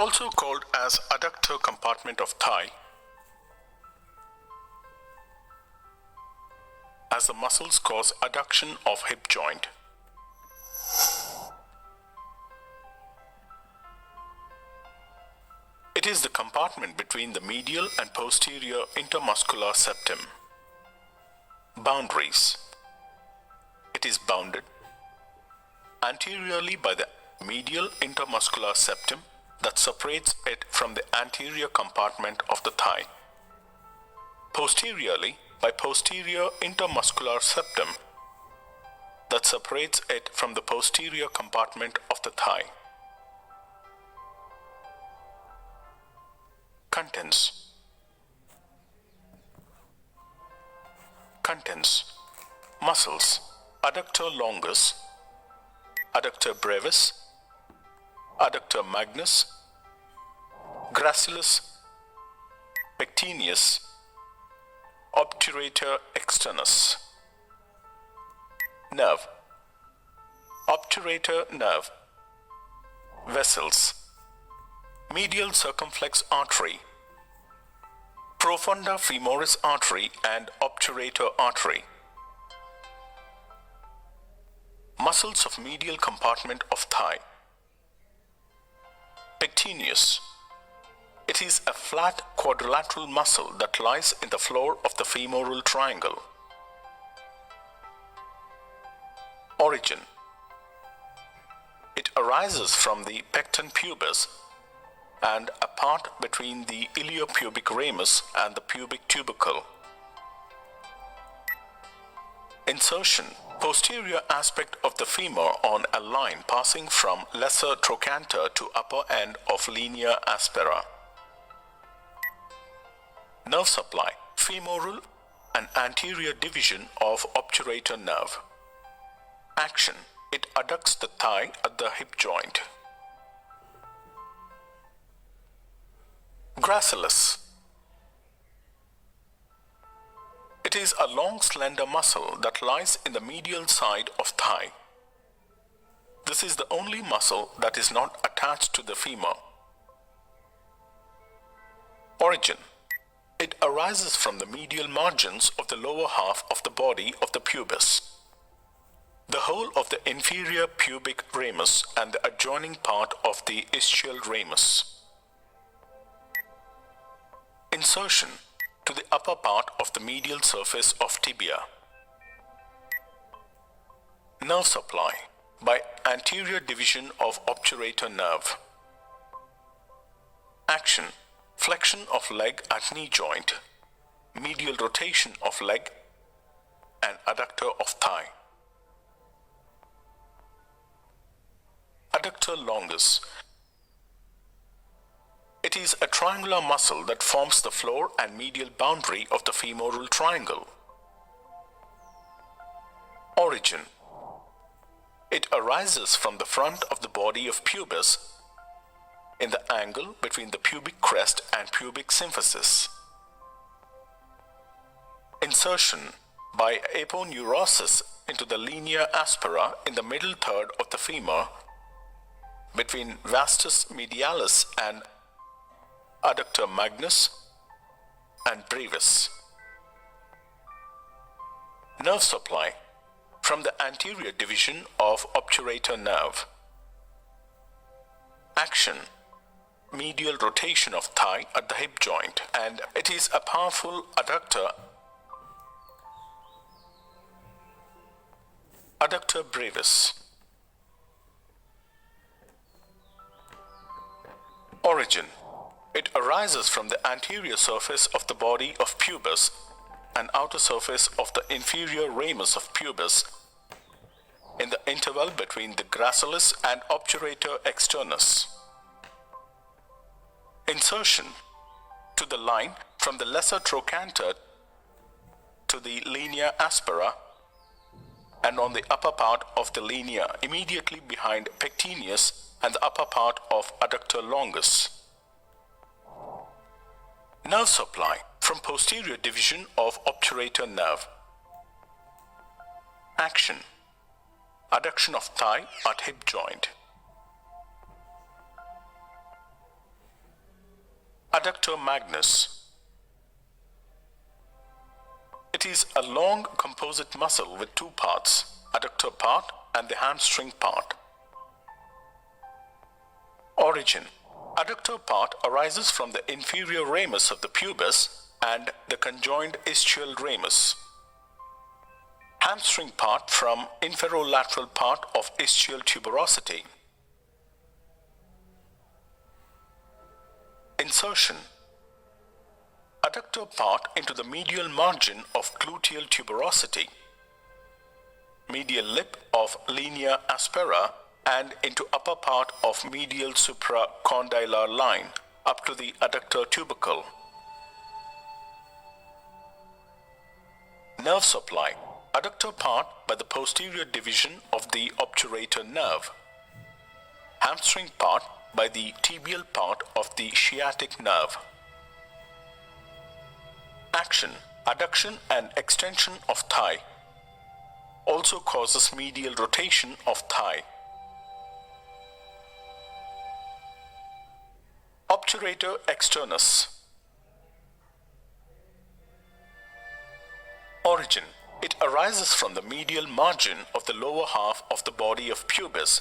also called as adductor compartment of thigh, as the muscles cause adduction of hip joint. It is the compartment between the medial and posterior intermuscular septum. Boundaries. It is bounded anteriorly by the medial intermuscular septum that separates it from the anterior compartment of the thigh. Posteriorly by posterior intermuscular septum that separates it from the posterior compartment of the thigh. Contents. Contents. Muscles. Adductor longus, adductor brevis, adductor magnus, gracilis, pectineus, obturator externus. Nerve. Obturator nerve. Vessels. Medial circumflex artery, profunda femoris artery and obturator artery. Muscles of medial compartment of thigh. Pectineus. It is a flat quadrilateral muscle that lies in the floor of the femoral triangle. Origin. It arises from the pecten pubis and a part between the iliopubic ramus and the pubic tubercle. Insertion. Posterior aspect of the femur on a line passing from lesser trochanter to upper end of linea aspera. Nerve supply. Femoral and anterior division of obturator nerve. Action. It adducts the thigh at the hip joint. Gracilis. It is a long slender muscle that lies in the medial side of thigh. This is the only muscle that is not attached to the femur. Origin. It arises from the medial margins of the lower half of the body of the pubis. The whole of the inferior pubic ramus and the adjoining part of the ischial ramus. Insertion. To the upper part of the medial surface of tibia. Nerve supply. By anterior division of obturator nerve. Action. Flexion of leg at knee joint. Medial rotation of leg and adductor of thigh. Adductor longus. It is a triangular muscle that forms the floor and medial boundary of the femoral triangle. Origin. It arises from the front of the body of pubis in the angle between the pubic crest and pubic symphysis. Insertion. By aponeurosis into the linea aspera in the middle third of the femur between vastus medialis and adductor magnus and brevis. Nerve supply. From the anterior division of obturator nerve. Action. Medial rotation of thigh at the hip joint, and it is a powerful adductor. Adductor brevis. Origin. It arises from the anterior surface of the body of pubis and outer surface of the inferior ramus of pubis in the interval between the gracilis and obturator externus. Insertion. To the line from the lesser trochanter to the linea aspera and on the upper part of the linea immediately behind pectineus and the upper part of adductor longus. Nerve supply. From posterior division of obturator nerve. Action. Adduction of thigh at hip joint. Adductor magnus. It is a long composite muscle with two parts, adductor part and the hamstring part. Origin. Adductor part arises from the inferior ramus of the pubis and the conjoined ischial ramus. Hamstring part from inferolateral part of ischial tuberosity. Insertion. Adductor part into the medial margin of gluteal tuberosity, medial lip of linea aspera, and into upper part of medial supracondylar line up to the adductor tubercle. Nerve supply. Adductor part by the posterior division of the obturator nerve. Hamstring part by the tibial part of the sciatic nerve. Action. Adduction and extension of thigh. Also causes medial rotation of thigh. Obturator externus. Origin. It arises from the medial margin of the lower half of the body of pubis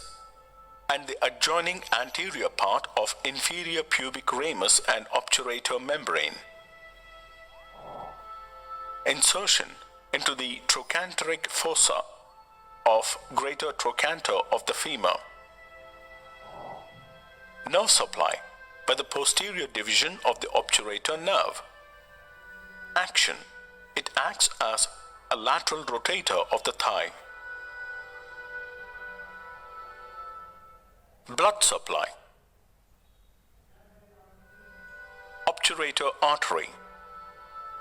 and the adjoining anterior part of inferior pubic ramus and obturator membrane. Insertion into the trochanteric fossa of greater trochanter of the femur. Nerve supply by the posterior division of the obturator nerve. Action. It acts as a lateral rotator of the thigh. Blood supply. Obturator artery.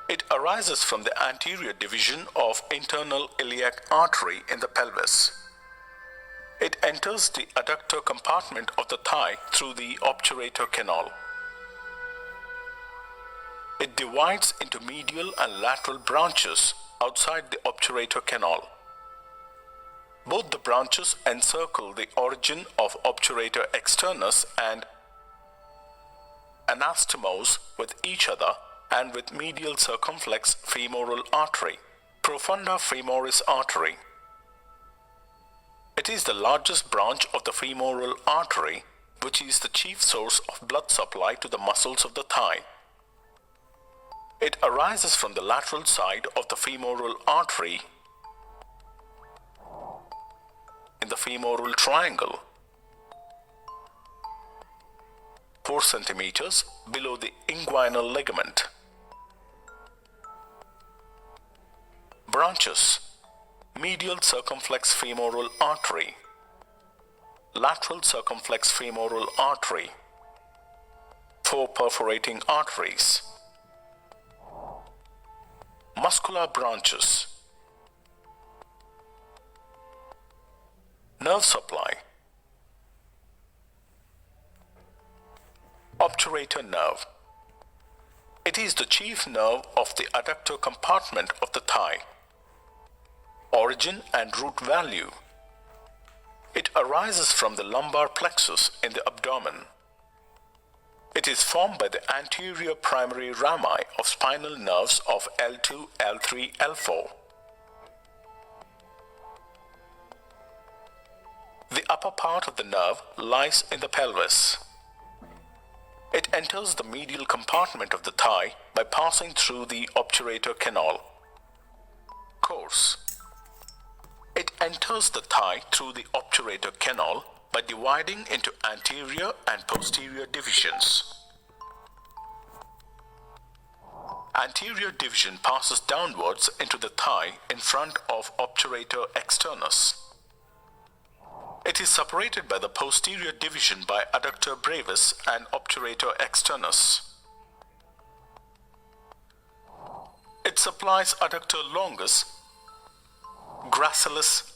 It arises from the anterior division of internal iliac artery in the pelvis. It enters the adductor compartment of the thigh through the obturator canal. It divides into medial and lateral branches outside the obturator canal. Both the branches encircle the origin of obturator externus and anastomose with each other and with medial circumflex femoral artery, profunda femoris artery. It is the largest branch of the femoral artery, which is the chief source of blood supply to the muscles of the thigh. It arises from the lateral side of the femoral artery in the femoral triangle, 4 centimeters below the inguinal ligament. Branches. Medial circumflex femoral artery, lateral circumflex femoral artery, 4 perforating arteries. Muscular branches. Nerve supply. Obturator nerve. It is the chief nerve of the adductor compartment of the thigh. Origin and root value. It arises from the lumbar plexus in the abdomen. It is formed by the anterior primary rami of spinal nerves of L2, L3, L4. The upper part of the nerve lies in the pelvis. It enters the medial compartment of the thigh by passing through the obturator canal. Course. It enters the thigh through the obturator canal by dividing into anterior and posterior divisions. Anterior division passes downwards into the thigh in front of obturator externus. It is separated by the posterior division by adductor brevis and obturator externus. It supplies adductor longus, gracilis,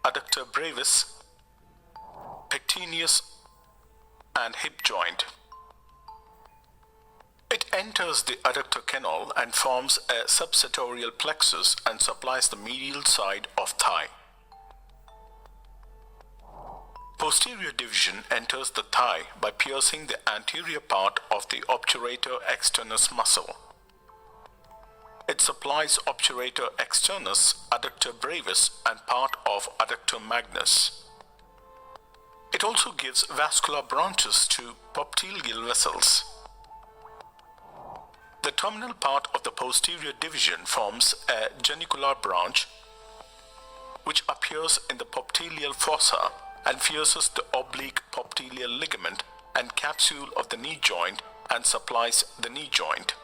adductor brevis, pectineus, and hip joint. It enters the adductor canal and forms a subsartorial plexus and supplies the medial side of thigh. posterior division enters the thigh by piercing the anterior part of the obturator externus muscle. It supplies obturator externus, adductor brevis, and part of adductor magnus. It also gives vascular branches to popliteal vessels. The terminal part of the posterior division forms a genicular branch which appears in the popliteal fossa and pierces the oblique popliteal ligament and capsule of the knee joint and supplies the knee joint.